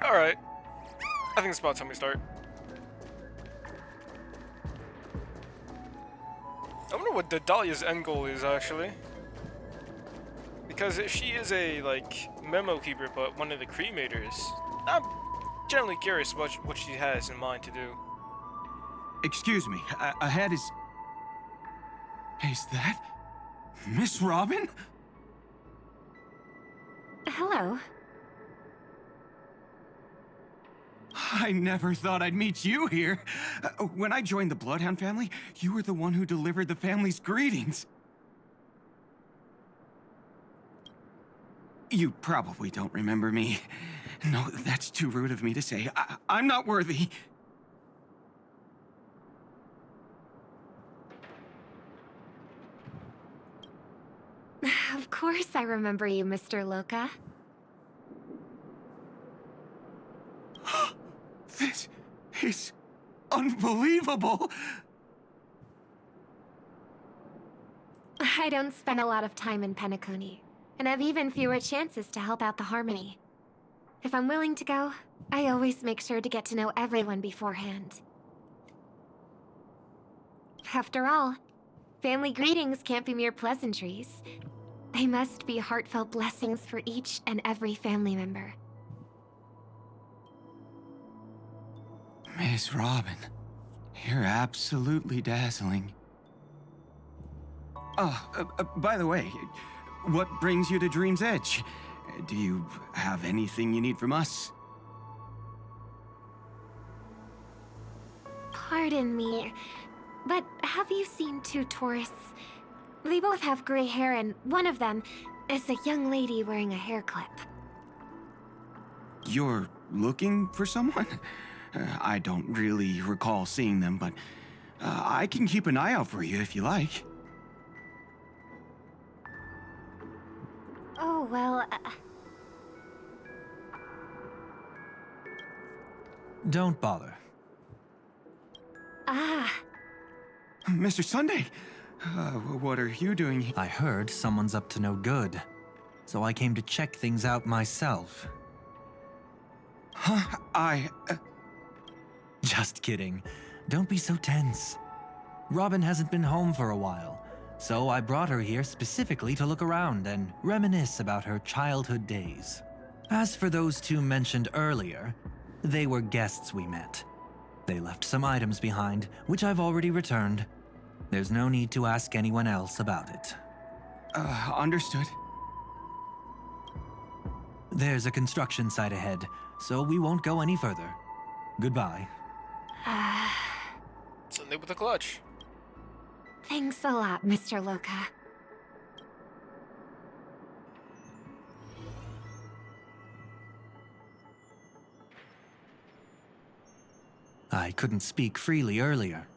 Alright. I think it's about time we start. I wonder what the Dahlia's end goal is, actually. Because if she is a, like, memo keeper, but one of the cremators, I'm generally curious about what she has in mind to do. Excuse me, ahead is... Is that... Miss Robin? Hello. I never thought I'd meet you here. When I joined the Bloodhound family, you were the one who delivered the family's greetings. You probably don't remember me. No, that's too rude of me to say. I'm not worthy. Of course I remember you, Mr. Loka. This is unbelievable. I don't spend a lot of time in Penacony, and have even fewer chances to help out the Harmony. If I'm willing to go, I always make sure to get to know everyone beforehand. After all, family greetings can't be mere pleasantries. They must be heartfelt blessings for each and every family member. Miss Robin, you're absolutely dazzling. Oh, by the way, what brings you to Dream's Edge? Do you have anything you need from us? Pardon me, but have you seen two tourists? They both have gray hair, and one of them is a young lady wearing a hair clip. You're looking for someone? I don't really recall seeing them, but I can keep an eye out for you if you like. Oh, well, Don't bother. Mr. Sunday, what are you doing here? I heard someone's up to no good, so I came to check things out myself. Huh? Just kidding. Don't be so tense. Robin hasn't been home for a while, so I brought her here specifically to look around and reminisce about her childhood days. As for those two mentioned earlier, they were guests we met. They left some items behind, which I've already returned. There's no need to ask anyone else about it. Understood. There's a construction site ahead, so we won't go any further. Goodbye. Sunday with a clutch. Thanks a lot, Mr. Loka. I couldn't speak freely earlier.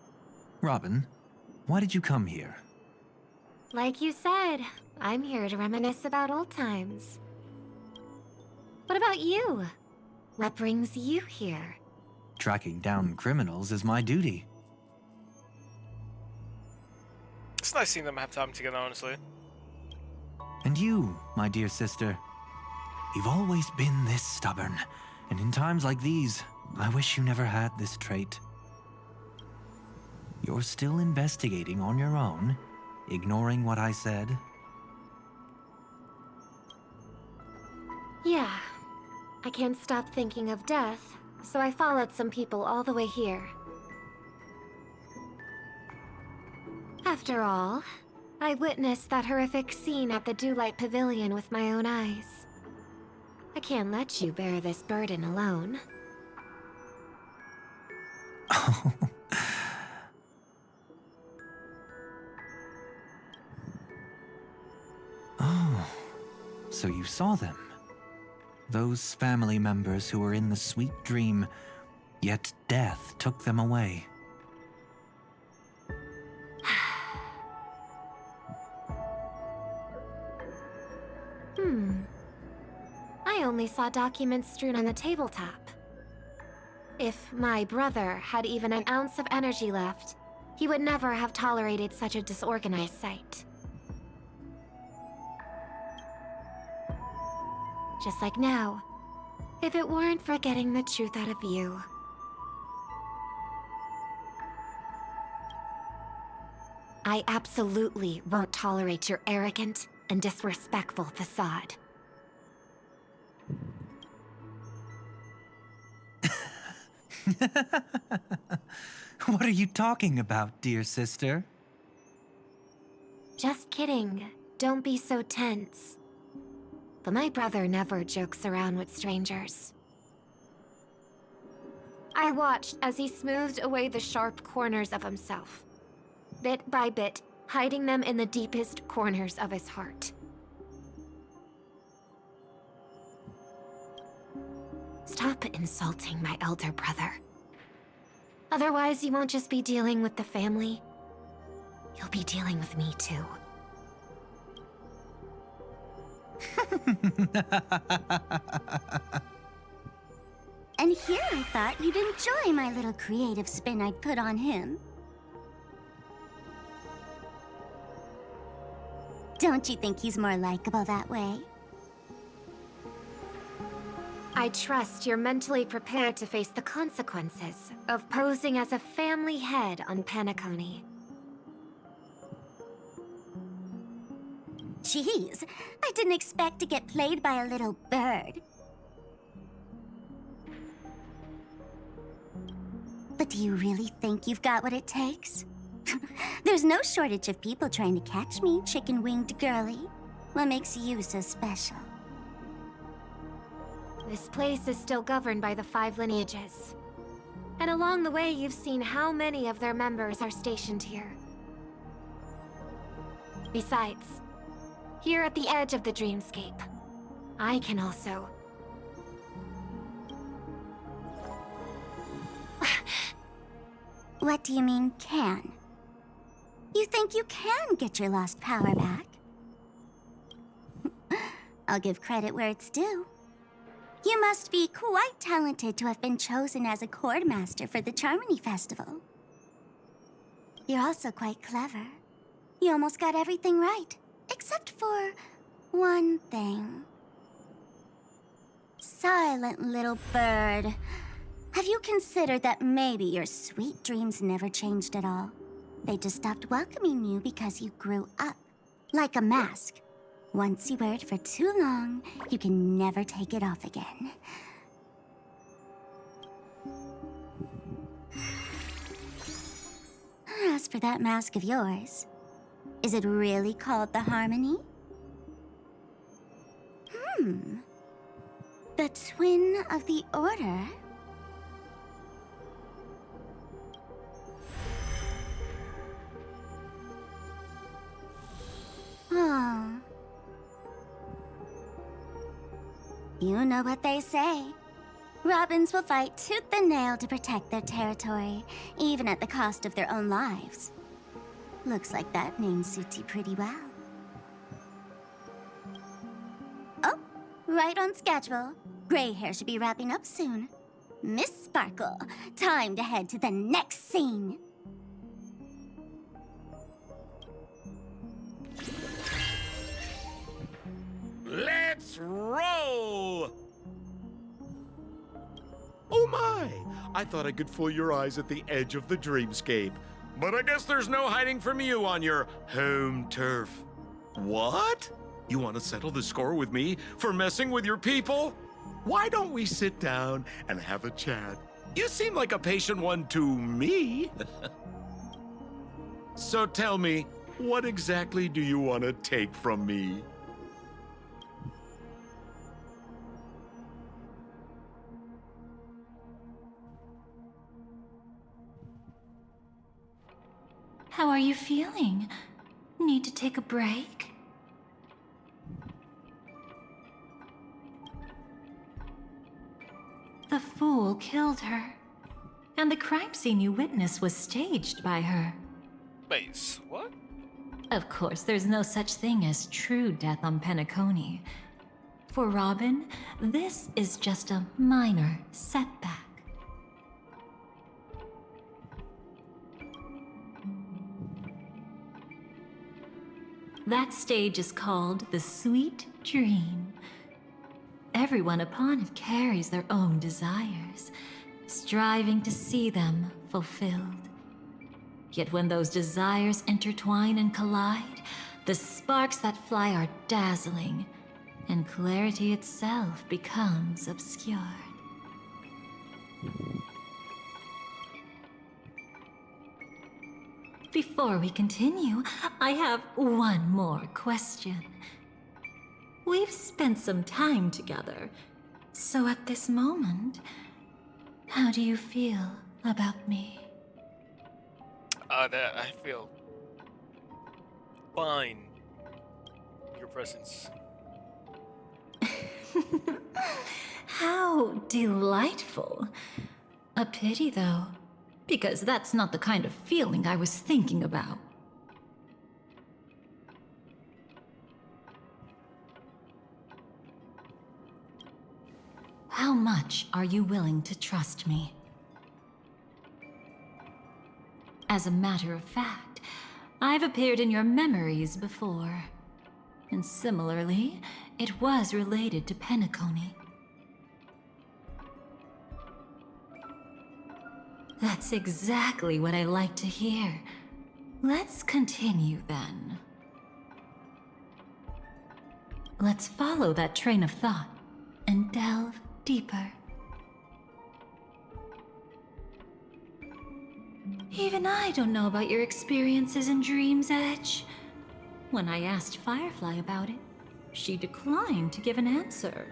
Robin, why did you come here? Like you said, I'm here to reminisce about old times. What about you? What brings you here? Tracking down criminals is my duty. It's nice seeing them have time together, honestly. And you, my dear sister, you've always been this stubborn, and in times like these, I wish you never had this trait. You're still investigating on your own, ignoring what I said? Yeah. I can't stop thinking of death, so I followed some people all the way here. After all, I witnessed that horrific scene at the Dewlight Pavilion with my own eyes. I can't let you bear this burden alone. Oh, so you saw them. Those family members who were in the sweet dream, yet death took them away. I only saw documents strewn on the tabletop. If my brother had even an ounce of energy left, he would never have tolerated such a disorganized sight. Just like now, If it weren't for getting the truth out of you. I absolutely won't tolerate your arrogant and disrespectful facade. What are you talking about, dear sister? Just kidding. Don't be so tense. But my brother never jokes around with strangers. I watched as he smoothed away the sharp corners of himself, bit by bit, hiding them in the deepest corners of his heart. Stop insulting my elder brother. Otherwise, you won't just be dealing with the family. You'll be dealing with me too. And here I thought you'd enjoy my little creative spin I'd put on him. Don't you think he's more likable that way? I trust you're mentally prepared to face the consequences of posing as a family head on Penacony. Jeez, I didn't expect to get played by a little bird. But do you really think you've got what it takes? There's no shortage of people trying to catch me, chicken-winged girly. What makes you so special? This place is still governed by the 5 lineages. And along the way, you've seen how many of their members are stationed here. Besides, here at the edge of the dreamscape, I can also... What do you mean, can? You think you can get your lost power back? I'll give credit where it's due. You must be quite talented to have been chosen as a chord master for the Charmony Festival. You're also quite clever. You almost got everything right, except for one thing. Silent little bird. Have you considered that maybe your sweet dreams never changed at all? They just stopped welcoming you because you grew up. Like a mask. Once you wear it for too long, you can never take it off again. As for that mask of yours, is it really called the Harmony? The twin of the Order? Oh. You know what they say. Robins will fight tooth and nail to protect their territory, even at the cost of their own lives. Looks like that name suits you pretty well. Oh, right on schedule. Gray hair should be wrapping up soon. Miss Sparkle, time to head to the next scene. Let's roll! Oh my! I thought I could fool your eyes at the edge of the dreamscape. But I guess there's no hiding from you on your home turf. What? You want to settle the score with me for messing with your people? Why don't we sit down and have a chat? You seem like a patient one to me. So tell me, what exactly do you want to take from me? How are you feeling? Need to take a break? The fool killed her. And the crime scene you witnessed was staged by her. Wait, what? Of course, there's no such thing as true death on Penacony. For Robin, this is just a minor setback. That stage is called the Sweet Dream. everyone upon it carries their own desires, striving to see them fulfilled. Yet when those desires intertwine and collide, the sparks that fly are dazzling, and clarity itself becomes obscured. Before we continue, I have one more question. We've spent some time together, so at this moment, how do you feel about me? That I feel fine. Your presence. How delightful. A pity, though, because that's not the kind of feeling I was thinking about. How much are you willing to trust me? As a matter of fact, I've appeared in your memories before. And similarly, it was related to Penacony. That's exactly what I like to hear. Let's continue then. Let's follow that train of thought and delve deeper. Even I don't know about your experiences in Dream's Edge. When I asked Firefly about it, she declined to give an answer.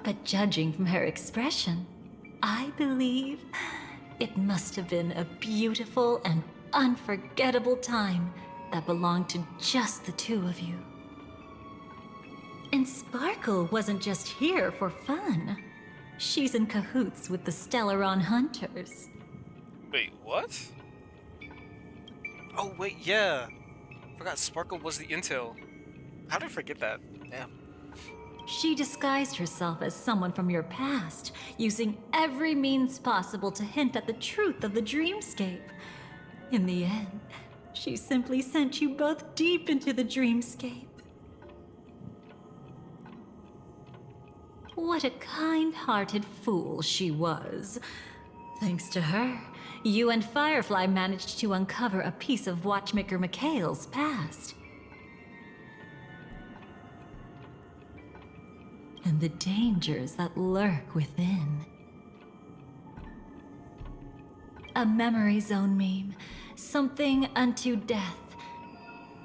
But judging from her expression, I believe it must have been a beautiful and unforgettable time that belonged to just the two of you. And Sparkle wasn't just here for fun. She's in cahoots with the Stellaron Hunters. Wait, what? Oh, wait, yeah. Forgot Sparkle was the intel. How did I forget that? Damn. She disguised herself as someone from your past, using every means possible to hint at the truth of the dreamscape. In the end, she simply sent you both deep into the dreamscape. What a kind-hearted fool she was. Thanks to her, you and Firefly managed to uncover a piece of Watchmaker Mikhail's past. And the dangers that lurk within. A memory zone meme, something unto death.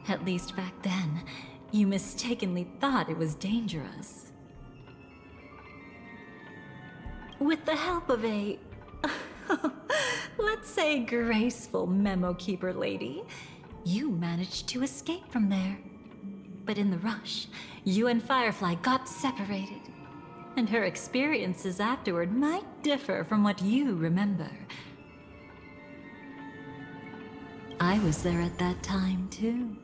At least back then, you mistakenly thought it was dangerous. With the help of a, let's say, graceful memo keeper lady, you managed to escape from there. But in the rush, you and Firefly got separated, and her experiences afterward might differ from what you remember. I was there at that time, too.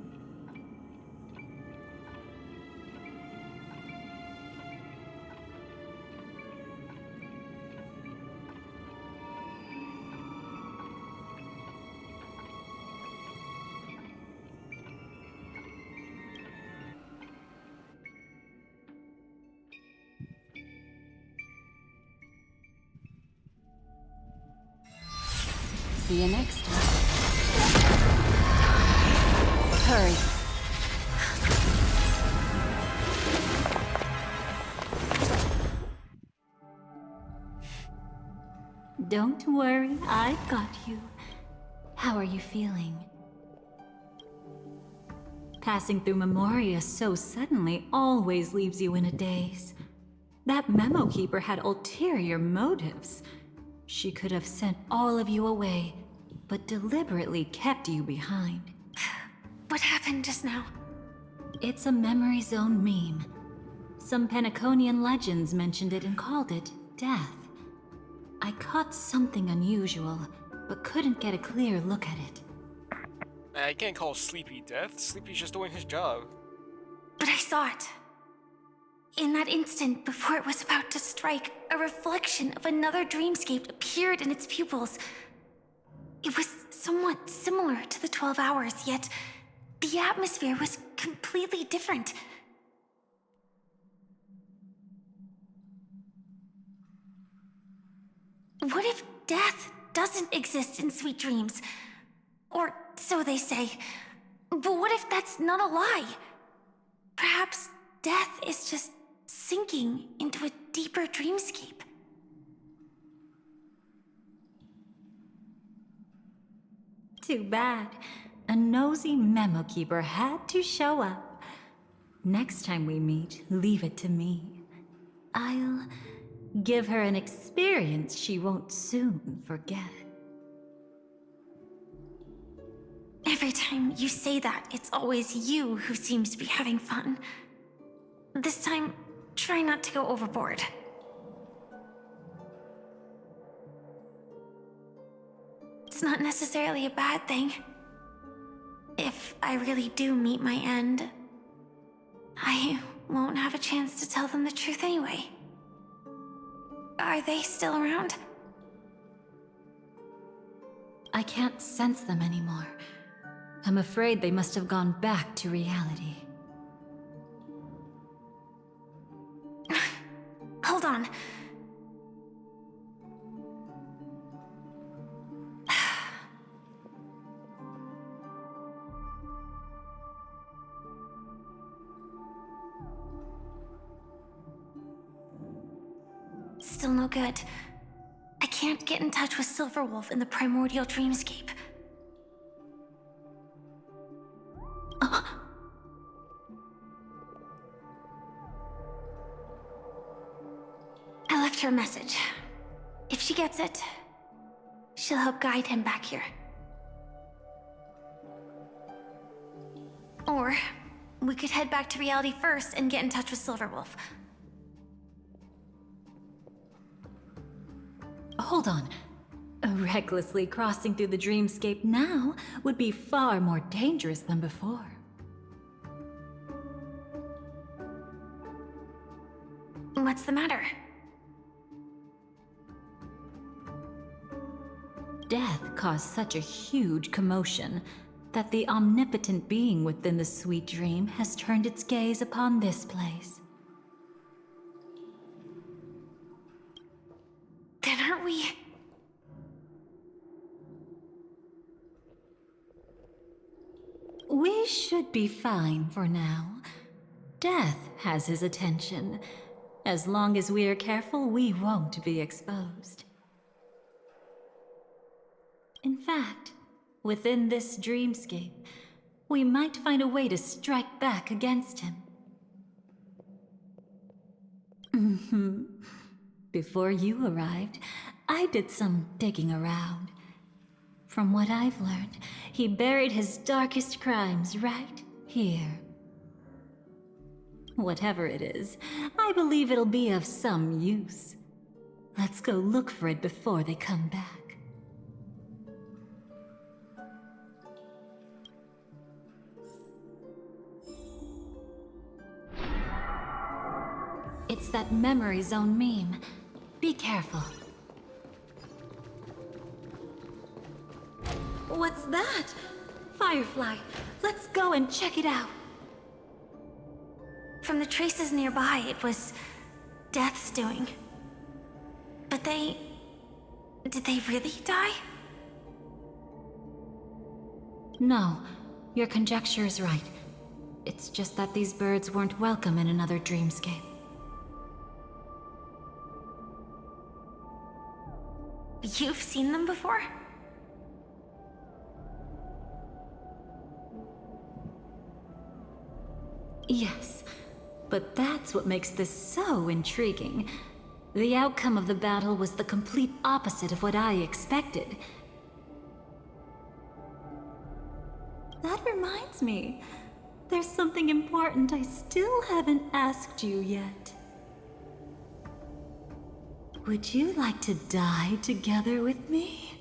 See you next time. Hurry. Don't worry, I've got you. How are you feeling? Passing through Memoria so suddenly always leaves you in a daze. That memo keeper had ulterior motives. She could have sent all of you away, but deliberately kept you behind. What happened just now? It's a memory zone meme. Some Penaconian legends mentioned it and called it death. I caught something unusual, but couldn't get a clear look at it. I can't call Sleepy death. Sleepy's just doing his job. But I saw it. In that instant, before it was about to strike, a reflection of another dreamscape appeared in its pupils. It was somewhat similar to the 12 hours, yet The atmosphere was completely different. What if death doesn't exist in sweet dreams? Or so they say. But what if that's not a lie? Perhaps death is just sinking into a deeper dreamscape. Too bad. A nosy memo keeper had to show up. Next time we meet, leave it to me. I'll give her an experience she won't soon forget. Every time you say that, it's always you who seems to be having fun. This time, try not to go overboard. It's not necessarily a bad thing. If I really do meet my end, I won't have a chance to tell them the truth anyway. Are they still around? I can't sense them anymore. I'm afraid they must have gone back to reality. Hold on. Still no good. I can't get in touch with Silverwolf in the primordial dreamscape. I left her a message. If she gets it, she'll help guide him back here. Or we could head back to reality first and get in touch with Silverwolf. Hold on. Recklessly crossing through the dreamscape now would be far more dangerous than before. What's the matter? Death caused such a huge commotion that the omnipotent being within the sweet dream has turned its gaze upon this place. Then aren't we... We should be fine for now. Death has his attention. As long as we are careful, we won't be exposed. In fact, within this dreamscape, we might find a way to strike back against him. Before you arrived, I did some digging around. From what I've learned, he buried his darkest crimes right here. Whatever it is, I believe it'll be of some use. Let's go look for it before they come back. It's that memory zone meme. Be careful. What's that? Firefly. Let's go and check it out. From the traces nearby, it was Death's doing. But they... did they really die? No, your conjecture is right. It's just that these birds weren't welcome in another dreamscape. You've seen them before? Yes, but that's what makes this so intriguing. The outcome of the battle was the complete opposite of what I expected. That reminds me, there's something important I still haven't asked you yet. Would you like to die together with me?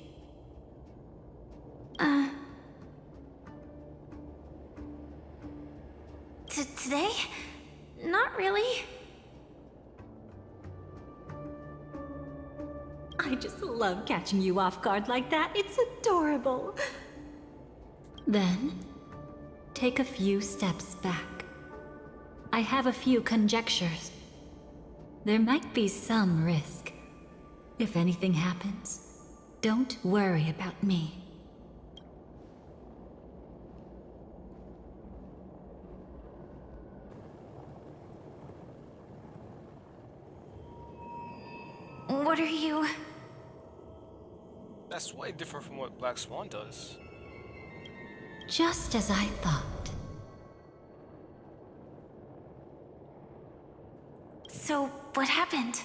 Today? Not really. I just love catching you off guard like that. It's adorable. Then, take a few steps back. I have a few conjectures. There might be some risk. If anything happens, don't worry about me. What are you... That's way different from what Black Swan does. Just as I thought. So, what happened?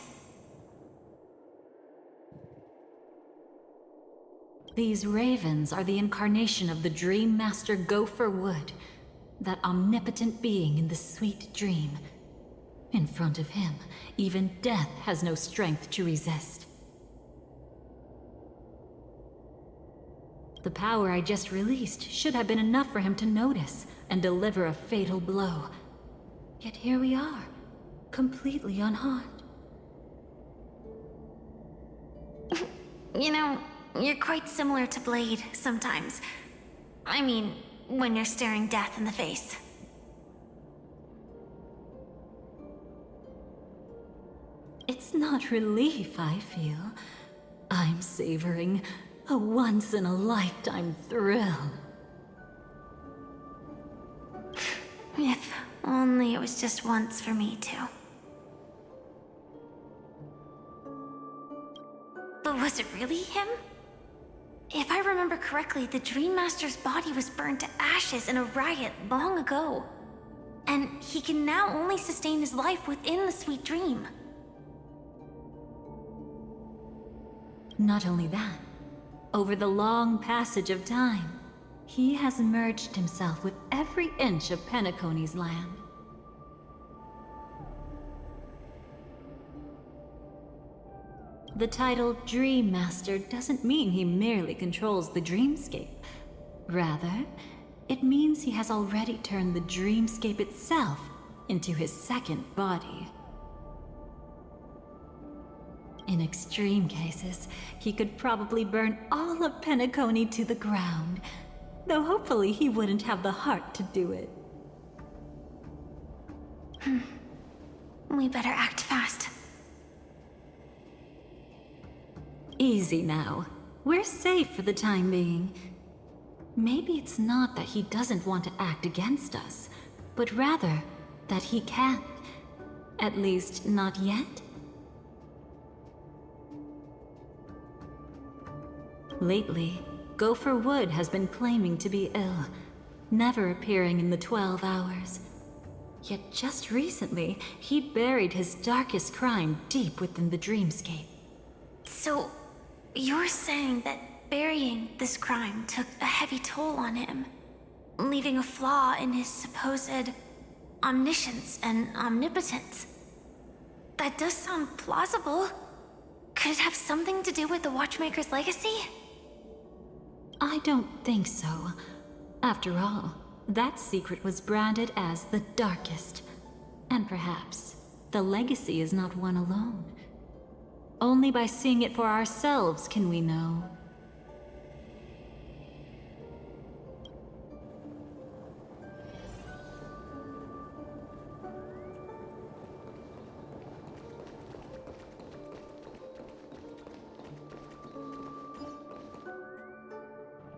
These ravens are the incarnation of the Dream Master Gopher Wood, that omnipotent being in the sweet dream. In front of him, even death has no strength to resist. The power I just released should have been enough for him to notice and deliver a fatal blow. Yet here we are, completely unharmed. You know, you're quite similar to Blade sometimes. I mean, when you're staring death in the face. It's not relief I feel. I'm savoring a once-in-a-lifetime thrill. If only it was just once for me, too. But was it really him? If I remember correctly, the Dream Master's body was burned to ashes in a riot long ago. And he can now only sustain his life within the sweet dream. Not only that, over the long passage of time, he has merged himself with every inch of Penacony's land. The title Dream Master doesn't mean he merely controls the dreamscape. Rather, it means he has already turned the dreamscape itself into his second body. In extreme cases, he could probably burn all of Penacony to the ground, though hopefully he wouldn't have the heart to do it. We better act fast. Easy now. We're safe for the time being. Maybe it's not that he doesn't want to act against us, but rather that he can't. At least, not yet. Lately, Gopher Wood has been claiming to be ill, never appearing in the 12 hours. Yet just recently, he buried his darkest crime deep within the dreamscape. So, you're saying that burying this crime took a heavy toll on him, leaving a flaw in his supposed omniscience and omnipotence? That does sound plausible. Could it have something to do with the Watchmaker's legacy? I don't think so. After all, that secret was branded as the darkest. And perhaps the legacy is not one alone. Only by seeing it for ourselves can we know.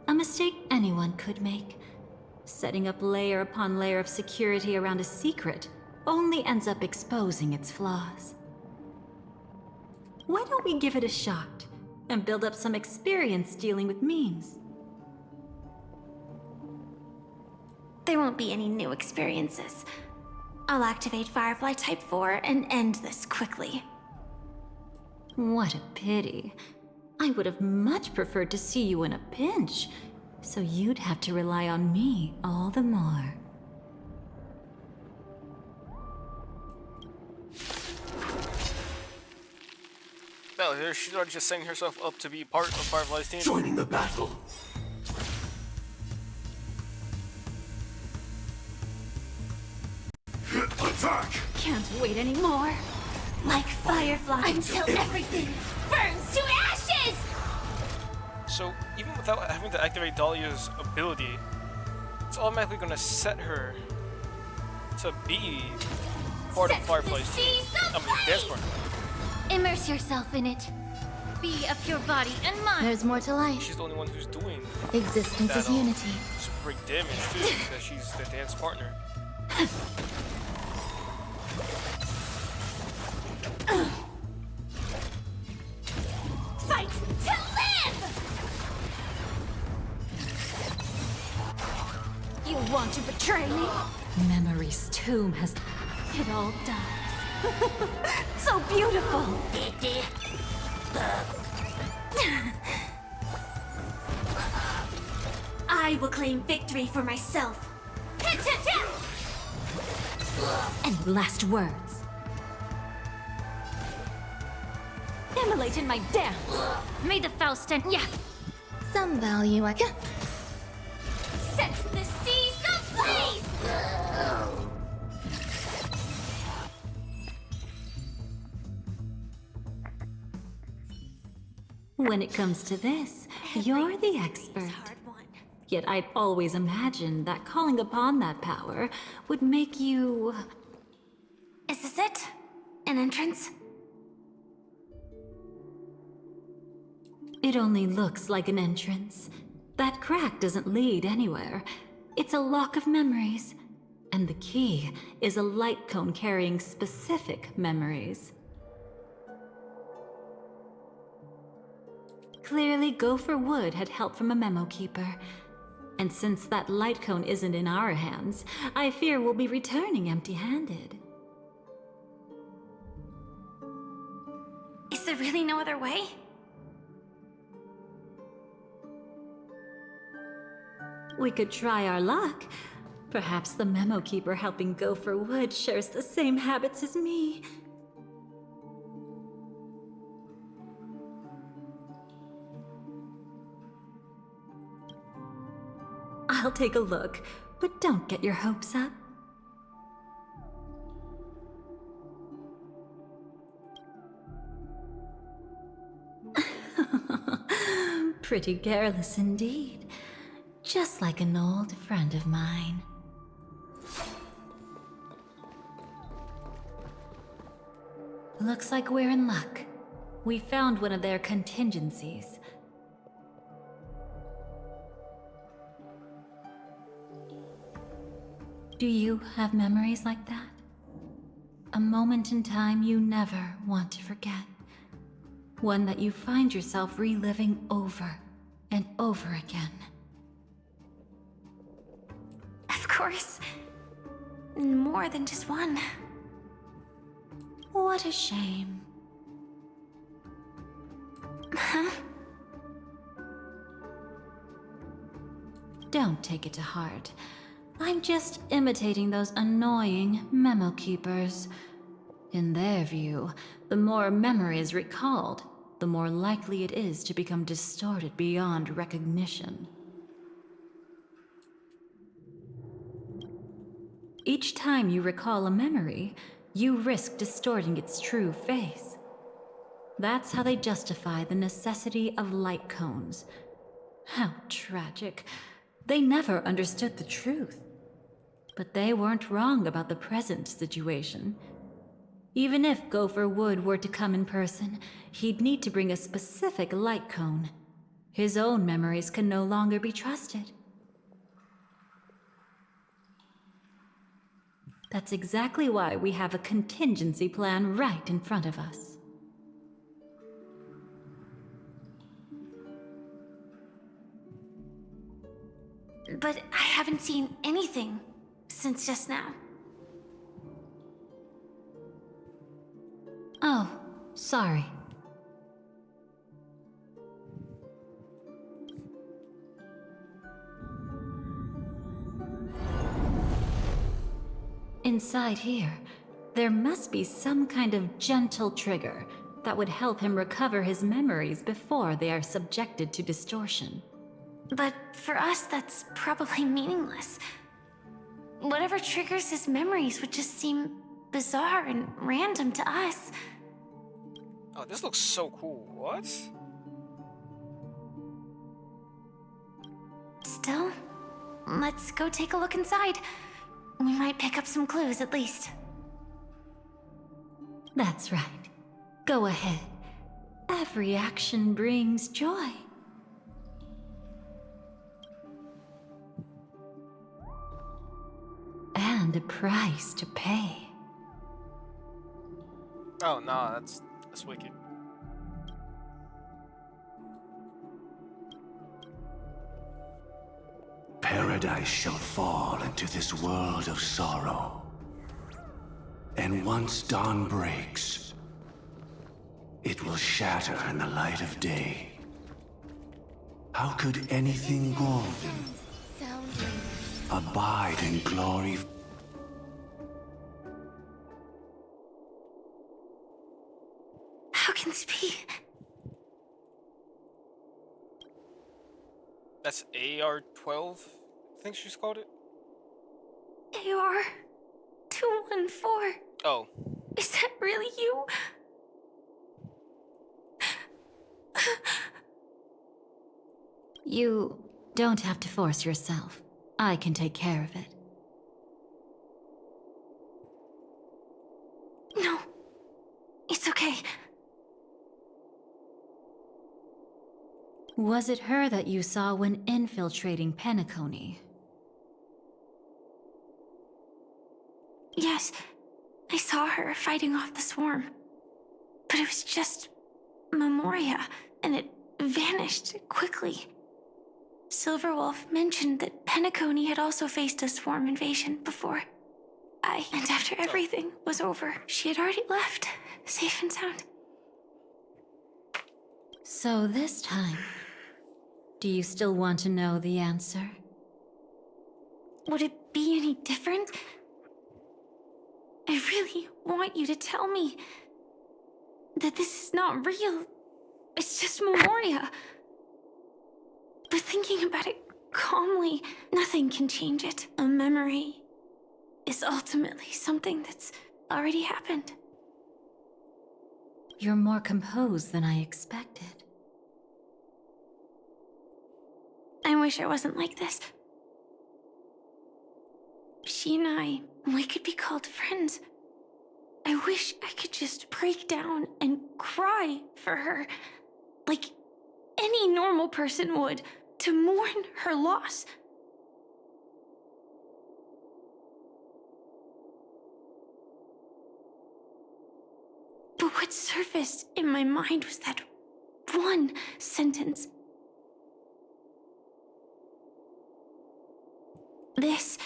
A mistake anyone could make. Setting up layer upon layer of security around a secret only ends up exposing its flaws. Why don't we give it a shot and build up some experience dealing with memes? There won't be any new experiences. I'll activate Firefly Type 4 and end this quickly. What a pity. I would have much preferred to see you in a pinch, so you'd have to rely on me all the more. Well, here she's already just setting herself up to be part of Firefly's team. Joining the battle. Attack! Can't wait anymore. Like Firefly. Until everything burns to ashes! So, even without having to activate Dahlia's ability, it's automatically gonna set her to be part of Firefly's team. I mean, dance partner. Immerse yourself in it. Be of your body and mind. There's more to life. She's the only one who's doing Existence that, is unity. some great damage too, because she's the dance partner. Fight to live! You want to betray me? Memory's tomb has... It all dies. So beautiful! I will claim victory for myself. Any last words? Immolate in my dance! May the Faust and Some value I can. set the seas ablaze! When it comes to this, you're the expert. Yet I'd always imagined that calling upon that power would make you... Is this it? An entrance? It only looks like an entrance. That crack doesn't lead anywhere. It's a lock of memories. And the key is a light cone carrying specific memories. Clearly, Gopher Wood had help from a memo keeper. And since that light cone isn't in our hands, I fear we'll be returning empty-handed. Is there really no other way? We could try our luck. Perhaps the memo keeper helping Gopher Wood shares the same habits as me. I'll take a look, but don't get your hopes up. Pretty careless indeed. Just like an old friend of mine. Looks like we're in luck. We found one of their contingencies. Do you have memories like that? A moment in time you never want to forget. One that you find yourself reliving over and over again. Of course. More than just one. What a shame. Huh? Don't take it to heart. I'm just imitating those annoying memo keepers. In their view, the more memory is recalled, the more likely it is to become distorted beyond recognition. Each time you recall a memory, you risk distorting its true face. That's how they justify the necessity of light cones. How tragic. They never understood the truth. But they weren't wrong about the present situation. Even if Gopher Wood were to come in person, he'd need to bring a specific light cone. His own memories can no longer be trusted. That's exactly why we have a contingency plan right in front of us. But I haven't seen anything since just now. Oh, sorry. Inside here, there must be some kind of gentle trigger that would help him recover his memories before they are subjected to distortion. But for us, that's probably meaningless. Whatever triggers his memories would just seem bizarre and random to us. Oh, this looks so cool. What? Still, let's go take a look inside. We might pick up some clues at least. That's right. Go ahead. Every action brings joy. And a price to pay. Oh no, that's wicked. Paradise shall fall into this world of sorrow. And once dawn breaks, it will shatter in the light of day. How could anything golden abide in glory? How can this be? That's AR-12, I think she's called it. AR 214. Oh, Is that really you? You don't have to force yourself. I can take care of it. No. It's okay. Was it her that you saw when infiltrating Penacony? Yes. I saw her fighting off the swarm. But it was just Memoria, and it vanished quickly. Silverwolf mentioned that Penacony had also faced a swarm invasion before. And after everything was over, she had already left, safe and sound. So this time, do you still want to know the answer? Would it be any different? I really want you to tell me that this is not real. It's just Memoria. But thinking about it calmly, nothing can change it. A memory is ultimately something that's already happened. You're more composed than I expected. I wish I wasn't like this. She and I, we could be called friends. I wish I could just break down and cry for her, like any normal person would, to mourn her loss. But what surfaced in my mind was that one sentence. This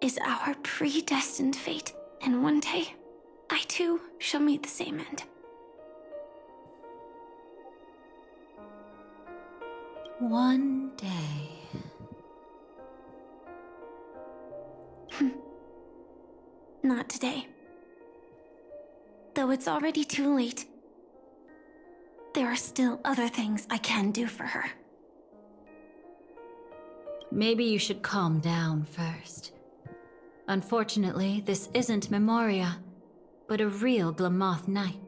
is our predestined fate, and one day, I too shall meet the same end. One day. Not today. Though it's already too late, there are still other things I can do for her. Maybe you should calm down first. Unfortunately, this isn't Memoria, but a real Glamoth Knight.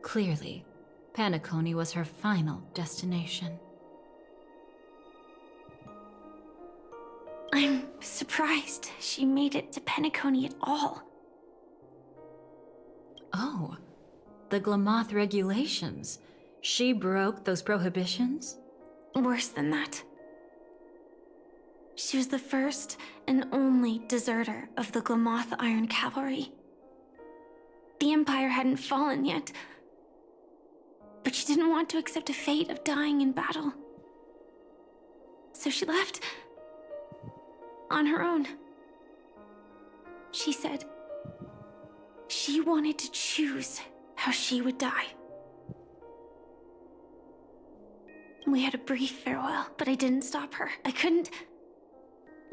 Clearly, Penacony was her final destination. I'm surprised she made it to Penacony at all. Oh, the Glamoth regulations. She broke those prohibitions? Worse than that. She was the first and only deserter of the Glamoth Iron Cavalry. The Empire hadn't fallen yet, but she didn't want to accept a fate of dying in battle. So she left on her own. She said she wanted to choose how she would die. We had a brief farewell, but I didn't stop her. I couldn't.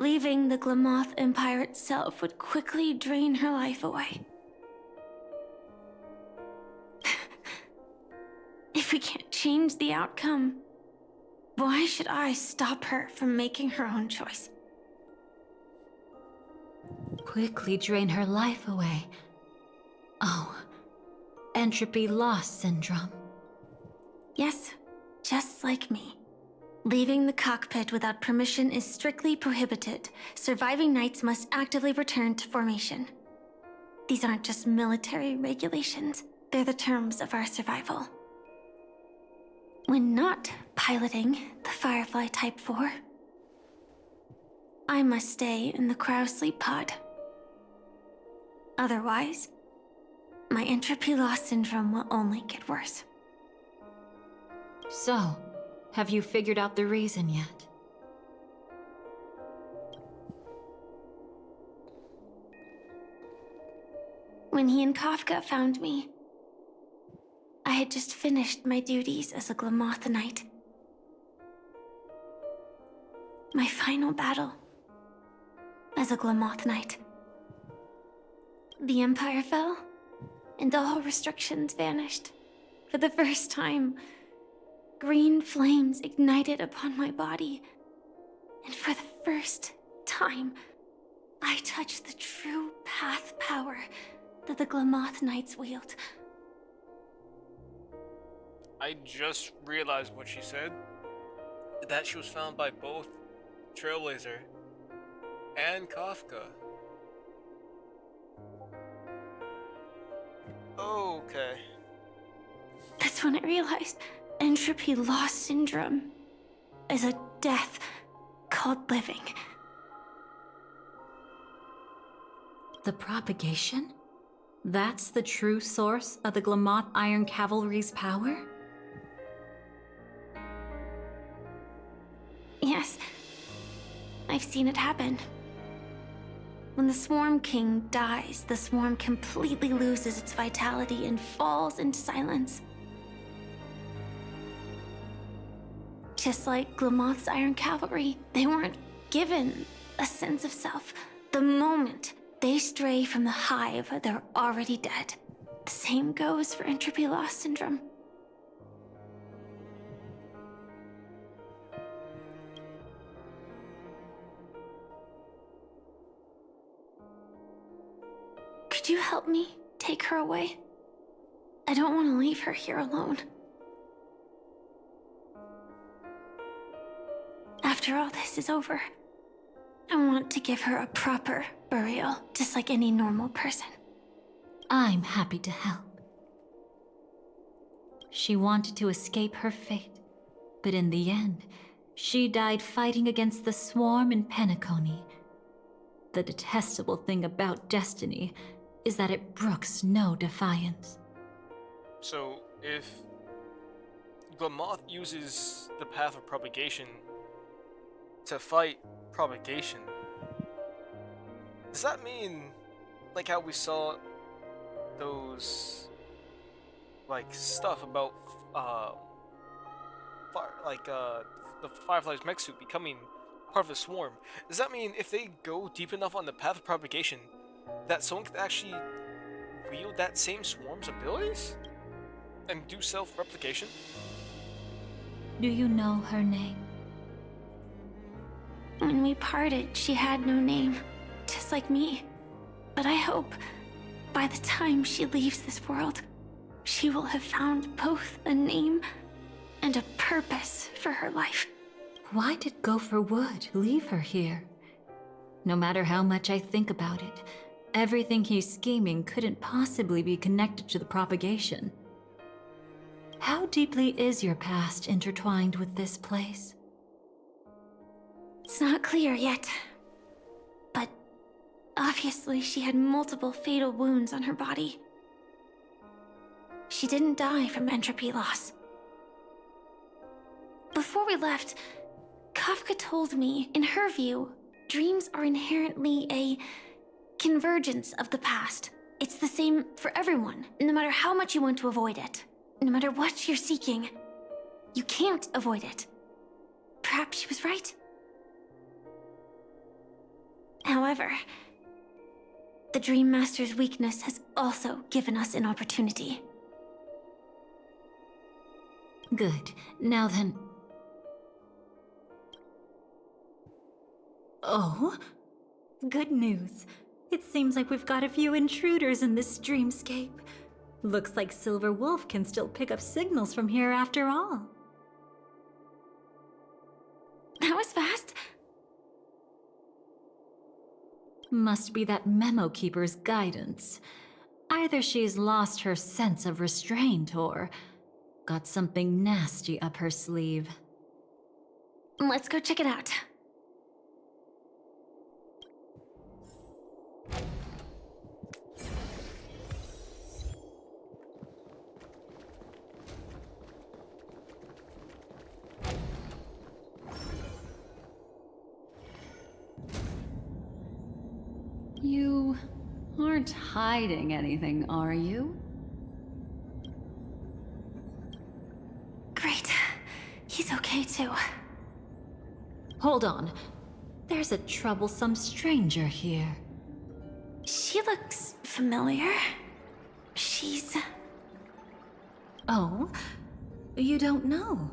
Leaving the Glamoth Empire itself would quickly drain her life away. If we can't change the outcome, why should I stop her from making her own choice? Quickly drain her life away. Oh, entropy loss syndrome. Yes, just like me. Leaving the cockpit without permission is strictly prohibited. Surviving knights must actively return to formation. These aren't just military regulations, they're the terms of our survival. When not piloting the Firefly Type 4, I must stay in the cryo sleep pod. Otherwise, my entropy loss syndrome will only get worse. So, have you figured out the reason yet? When he and Kafka found me, I had just finished my duties as a Glamoth Knight. My final battle as a Glamoth Knight. The Empire fell, and all restrictions vanished. For the first time, green flames ignited upon my body, and for the first time, I touched the true path power that the Glamoth Knights wield. I just realized what she said. That she was found by both Trailblazer and Kafka. Okay. That's when I realized entropy loss syndrome is a death called living. The propagation? That's the true source of the Glamoth Iron Cavalry's power? Yes, I've seen it happen. When the Swarm King dies, the Swarm completely loses its vitality and falls into silence. Just like Glamoth's Iron Cavalry, they weren't given a sense of self. The moment they stray from the hive, they're already dead. The same goes for entropy loss syndrome. Could you help me take her away? I don't want to leave her here alone. After all this is over, I want to give her a proper burial, just like any normal person. I'm happy to help. She wanted to escape her fate, but in the end, she died fighting against the Swarm in Penacony. The detestable thing about destiny is that it brooks no defiance. So, if Glamoth uses the path of propagation to fight propagation, does that mean, like how we saw those, like, stuff about, the Firefly's mech suit becoming part of the swarm? Does that mean if they go deep enough on the path of propagation, that someone could actually wield that same swarm's abilities? And do self-replication? Do you know her name? When we parted, she had no name, just like me. But I hope, by the time she leaves this world, she will have found both a name and a purpose for her life. Why did Gopher Wood leave her here? No matter how much I think about it, everything he's scheming couldn't possibly be connected to the propagation. How deeply is your past intertwined with this place? It's not clear yet. But obviously she had multiple fatal wounds on her body. She didn't die from entropy loss. Before we left, Kafka told me, in her view, dreams are inherently a convergence of the past. It's the same for everyone, no matter how much you want to avoid it. No matter what you're seeking, you can't avoid it. Perhaps she was right. However, the Dream Master's weakness has also given us an opportunity. Good. Now then... Oh? Good news. It seems like we've got a few intruders in this dreamscape. Looks like Silver Wolf can still pick up signals from here after all. Must be that Memo Keeper's guidance. Either she's lost her sense of restraint or got something nasty up her sleeve. Let's go check it out. You aren't hiding anything, are you? Great. He's okay too. Hold on. There's a troublesome stranger here. She looks familiar. She's... Oh? You don't know?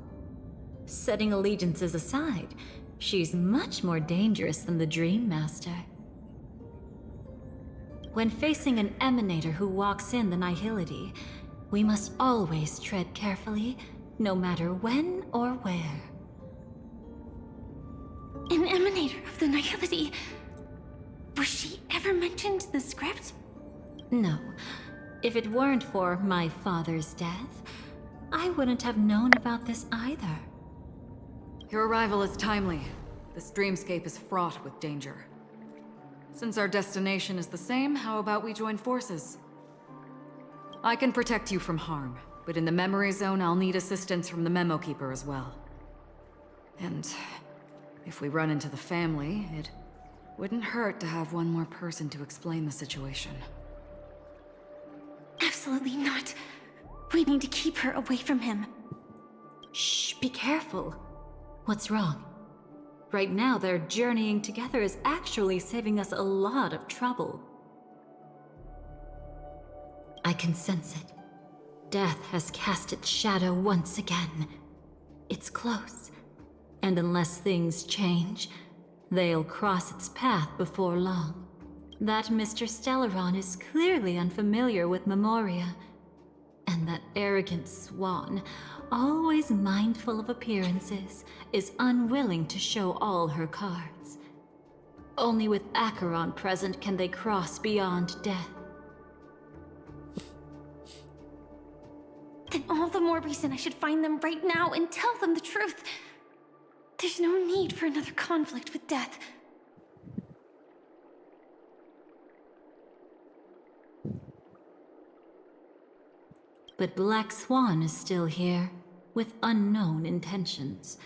Setting allegiances aside, she's much more dangerous than the Dream Master. When facing an emanator who walks in the nihility, we must always tread carefully, no matter when or where. An emanator of the nihility. Was she ever mentioned in the script? No. If it weren't for my father's death, I wouldn't have known about this either. Your arrival is timely. This dreamscape is fraught with danger. Since our destination is the same, how about we join forces? I can protect you from harm, but in the memory zone, I'll need assistance from the Memo Keeper as well. And if we run into the family, it wouldn't hurt to have one more person to explain the situation. Absolutely not. We need to keep her away from him. Shh, be careful. What's wrong? Right now, their journeying together is actually saving us a lot of trouble. I can sense it. Death has cast its shadow once again. It's close. And unless things change, they'll cross its path before long. That Mr. Stellaron is clearly unfamiliar with Memoria. And that arrogant swan, always mindful of appearances, is unwilling to show all her cards. Only with Acheron present can they cross beyond death. Then all the more reason I should find them right now and tell them the truth. There's no need for another conflict with death. But Black Swan is still here, with unknown intentions.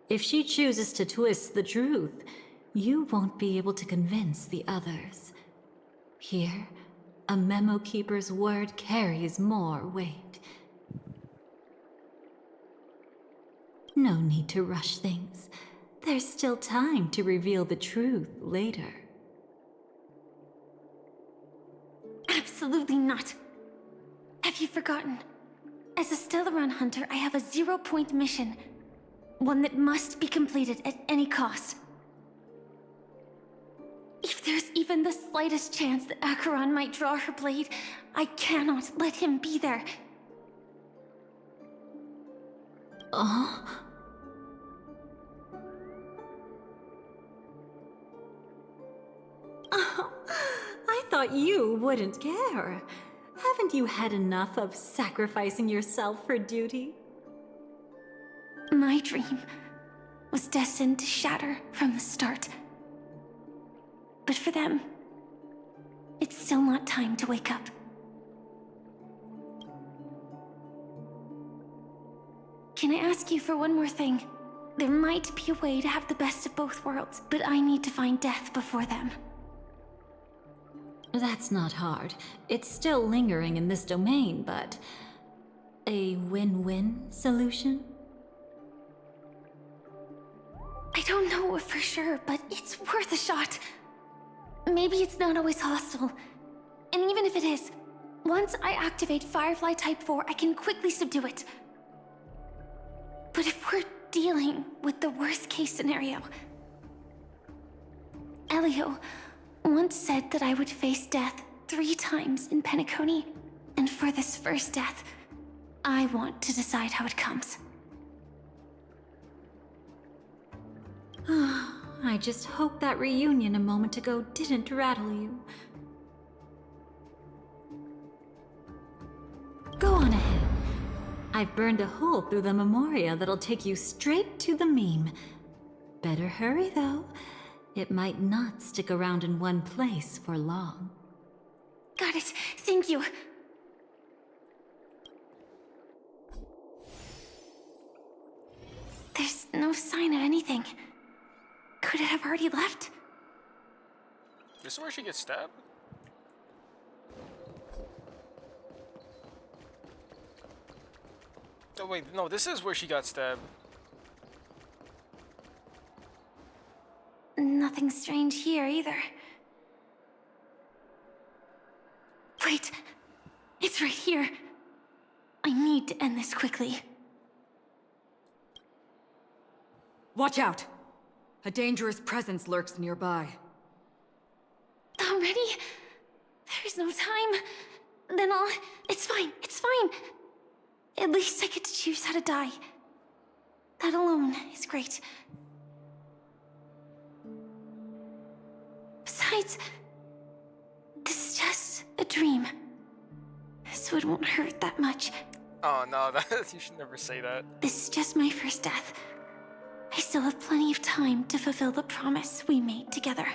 If she chooses to twist the truth, you won't be able to convince the others. Here, a Memo Keeper's word carries more weight. No need to rush things. There's still time to reveal the truth later. Absolutely not. Have you forgotten? As a Stellaron hunter, I have a 0-point mission. One that must be completed at any cost. If there's even the slightest chance that Acheron might draw her blade, I cannot let him be there. Oh? Oh, I thought you wouldn't care. Haven't you had enough of sacrificing yourself for duty? My dream was destined to shatter from the start. But for them, it's still not time to wake up. Can I ask you for one more thing? There might be a way to have the best of both worlds, but I need to find death before them. That's not hard. It's still lingering in this domain, but... a win-win solution? I don't know for sure, but it's worth a shot. Maybe it's not always hostile. And even if it is, once I activate Firefly Type 4, I can quickly subdue it. But if we're dealing with the worst-case scenario... Elio once said that I would face death 3 times in Penacony, and for this first death, I want to decide how it comes. I just hope that reunion a moment ago didn't rattle you. Go on ahead. I've burned a hole through the Memoria that'll take you straight to the meme. Better hurry, though. It might not stick around in one place for long. Got it. Thank you. There's no sign of anything. Could it have already left? This is where she gets stabbed? Oh wait, no, this is where she got stabbed. Nothing strange here either. Wait! It's right here. I need to end this quickly. Watch out! A dangerous presence lurks nearby. Already? There's no time. Then I'll... It's fine, it's fine. At least I get to choose how to die. That alone is great. Besides, this is just a dream. So it won't hurt that much. Oh no, you should never say that. This is just my first death. I still have plenty of time to fulfill the promise we made together.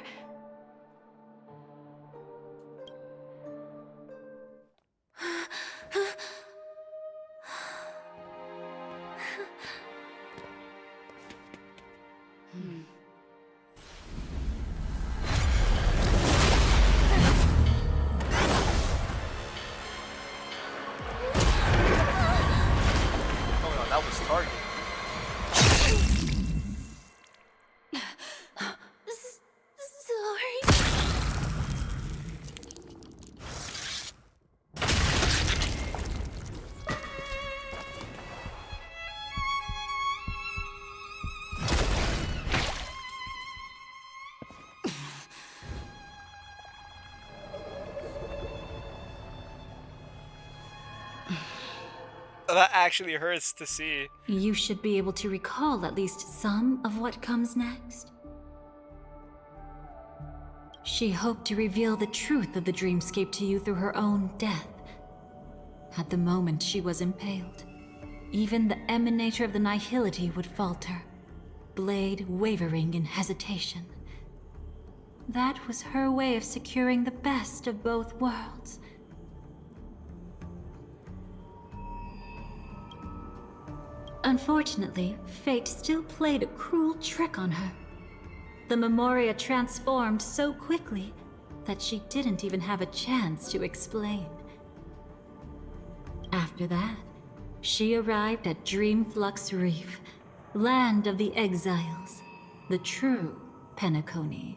Oh no, that was target. That actually hurts to see. You should be able to recall at least some of what comes next. She hoped to reveal the truth of the dreamscape to you through her own death. At the moment she was impaled, even the emanator of the nihility would falter, blade wavering in hesitation. That was her way of securing the best of both worlds. Unfortunately, fate still played a cruel trick on her. The Memoria transformed so quickly that she didn't even have a chance to explain. After that, she arrived at Dreamflux Reef, land of the exiles, the true Penacony.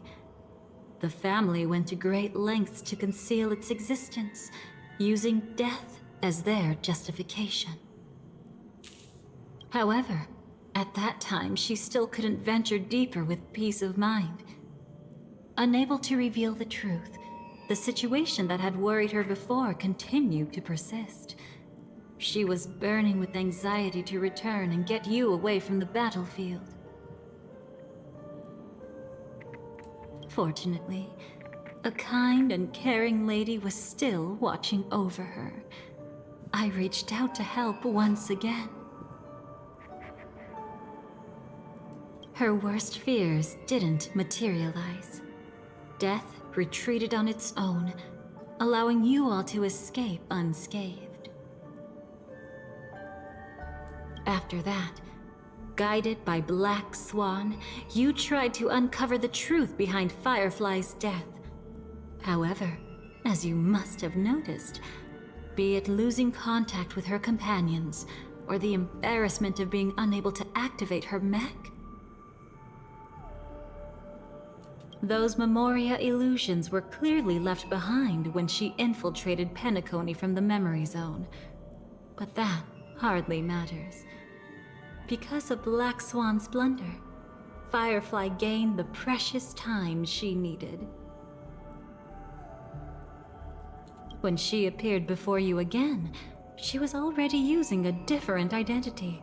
The family went to great lengths to conceal its existence, using death as their justification. However, at that time, she still couldn't venture deeper with peace of mind. Unable to reveal the truth, the situation that had worried her before continued to persist. She was burning with anxiety to return and get you away from the battlefield. Fortunately, a kind and caring lady was still watching over her. I reached out to help once again. Her worst fears didn't materialize. Death retreated on its own, allowing you all to escape unscathed. After that, guided by Black Swan, you tried to uncover the truth behind Firefly's death. However, as you must have noticed, be it losing contact with her companions, or the embarrassment of being unable to activate her mech, those Memoria illusions were clearly left behind when she infiltrated Penacony from the memory zone. But that hardly matters. Because of Black Swan's blunder, Firefly gained the precious time she needed. When she appeared before you again, she was already using a different identity.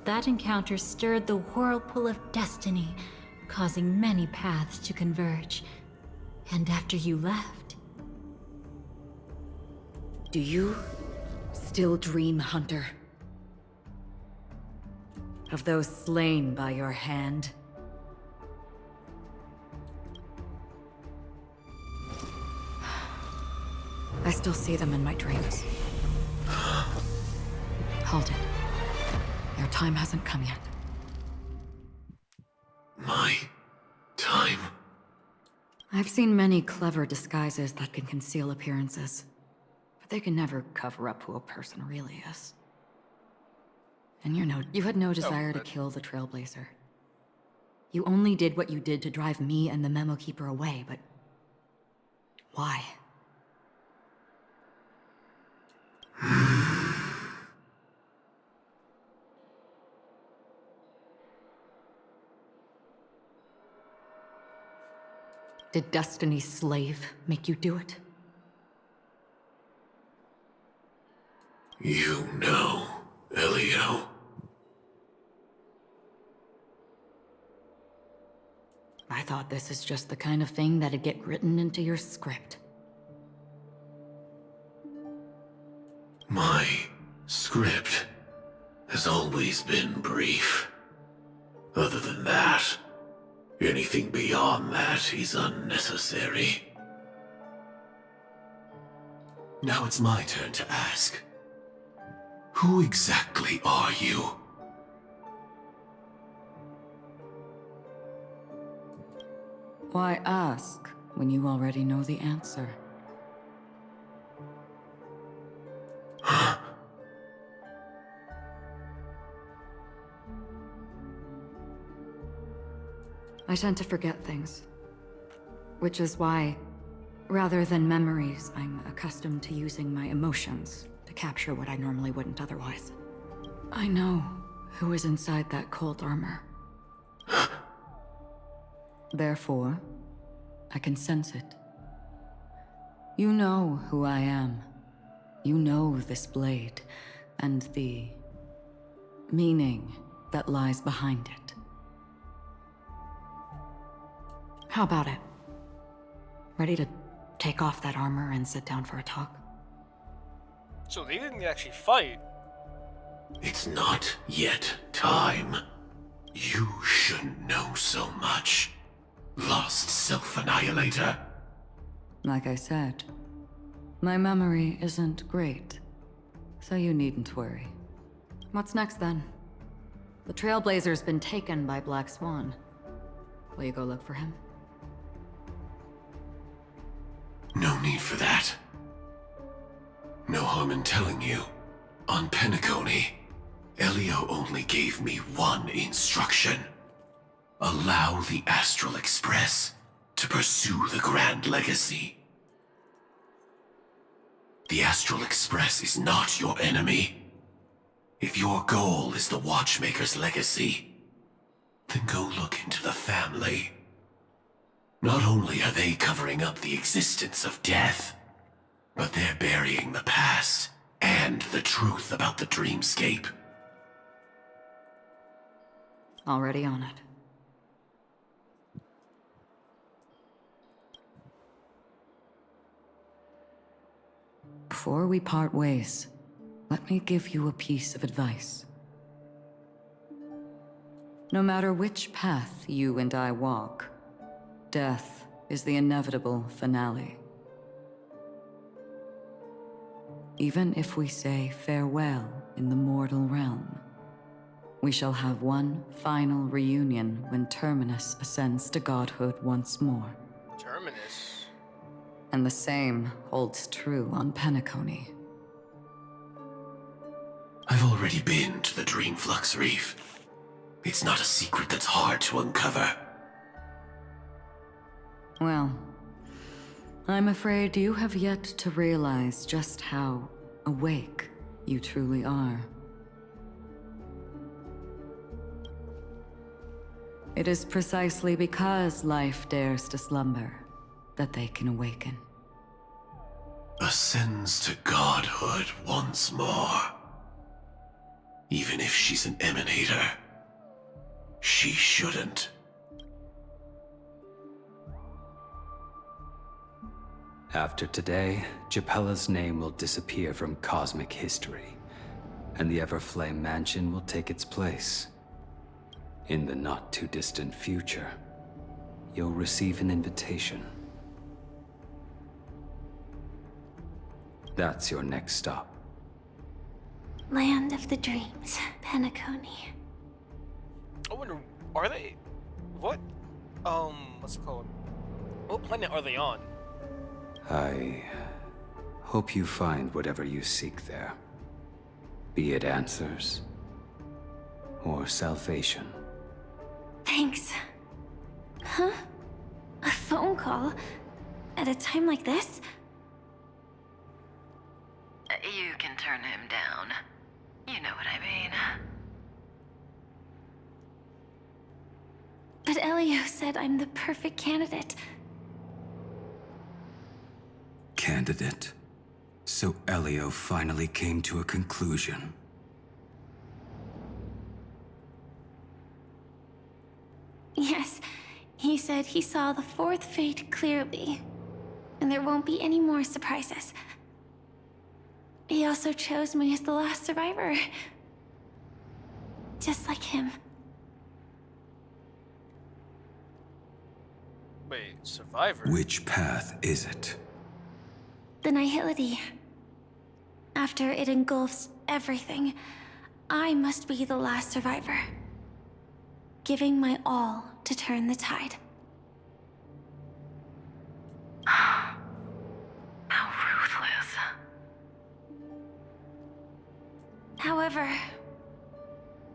That encounter stirred the whirlpool of destiny, causing many paths to converge. And after you left... Do you still dream, Hunter? Of those slain by your hand? I still see them in my dreams. Hold it. Their time hasn't come yet. My time? I've seen many clever disguises that can conceal appearances, but they can never cover up who a person really is. And you had no desire to kill the Trailblazer. You only did what you did to drive me and the Memo Keeper away, but... why? Did Destiny's slave make you do it? You know, Elio. I thought this is just the kind of thing that'd get written into your script. My script has always been brief. Other than that, anything beyond that is unnecessary. Now it's my turn to ask. Who exactly are you? Why ask when you already know the answer? I tend to forget things. Which is why, rather than memories, I'm accustomed to using my emotions to capture what I normally wouldn't otherwise. I know who is inside that cold armor. Therefore, I can sense it. You know who I am. You know this blade, and the meaning that lies behind it. How about it? Ready to take off that armor and sit down for a talk? So they didn't actually fight. It's not yet time. You shouldn't know so much. Lost Self-Annihilator. Like I said, my memory isn't great, so you needn't worry. What's next then? The Trailblazer's been taken by Black Swan. Will you go look for him? No need for that. No harm in telling you. On Penacony, Elio only gave me one instruction. Allow the Astral Express to pursue the Grand Legacy. The Astral Express is not your enemy. If your goal is the Watchmaker's legacy, then go look into the family. Not only are they covering up the existence of death, but they're burying the past and the truth about the dreamscape. Already on it. Before we part ways, let me give you a piece of advice. No matter which path you and I walk, death is the inevitable finale. Even if we say farewell in the mortal realm, we shall have one final reunion when Terminus ascends to godhood once more. Terminus? And the same holds true on Penacony. I've already been to the Dreamflux Reef. It's not a secret that's hard to uncover. Well, I'm afraid you have yet to realize just how awake you truly are. It is precisely because life dares to slumber that they can awaken. Ascends to godhood once more. Even if she's an emanator, she shouldn't. After today, Japella's name will disappear from cosmic history, and the Everflame Mansion will take its place. In the not-too-distant future, you'll receive an invitation. That's your next stop. Land of the Dreams, Penacony. I wonder, are they... What? What's it called? What planet are they on? I hope you find whatever you seek there. Be it answers or salvation. Thanks. Huh? A phone call? At a time like this? You can turn him down. You know what I mean. But Elio said I'm the perfect candidate. Candidate. So Elio finally came to a conclusion. Yes, he said he saw the fourth fate clearly, and there won't be any more surprises. He also chose me as the last survivor. Just like him. Wait, Survivor? Which path is it? The Nihility. After it engulfs everything, I must be the last survivor. Giving my all to turn the tide. How ruthless. However,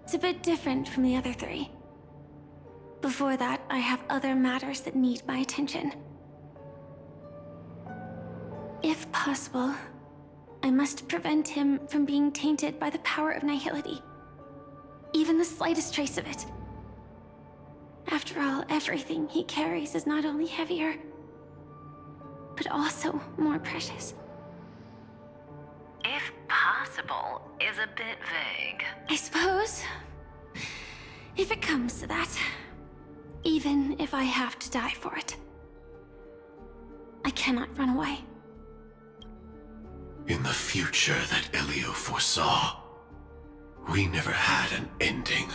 it's a bit different from the other three. Before that, I have other matters that need my attention. If possible, I must prevent him from being tainted by the power of Nihility. Even the slightest trace of it. After all, everything he carries is not only heavier, but also more precious. If possible is a bit vague. I suppose, if it comes to that, even if I have to die for it, I cannot run away. In the future that Elio foresaw, we never had an ending.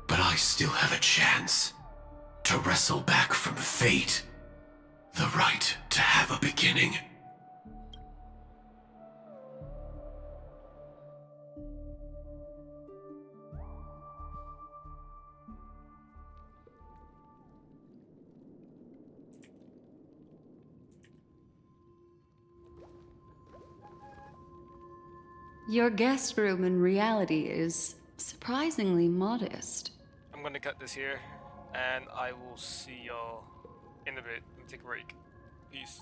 But I still have a chance to wrestle back from fate the right to have a beginning. Your guest room in reality is surprisingly modest. I'm gonna cut this here, and I will see y'all in a bit. Let me take a break. Peace.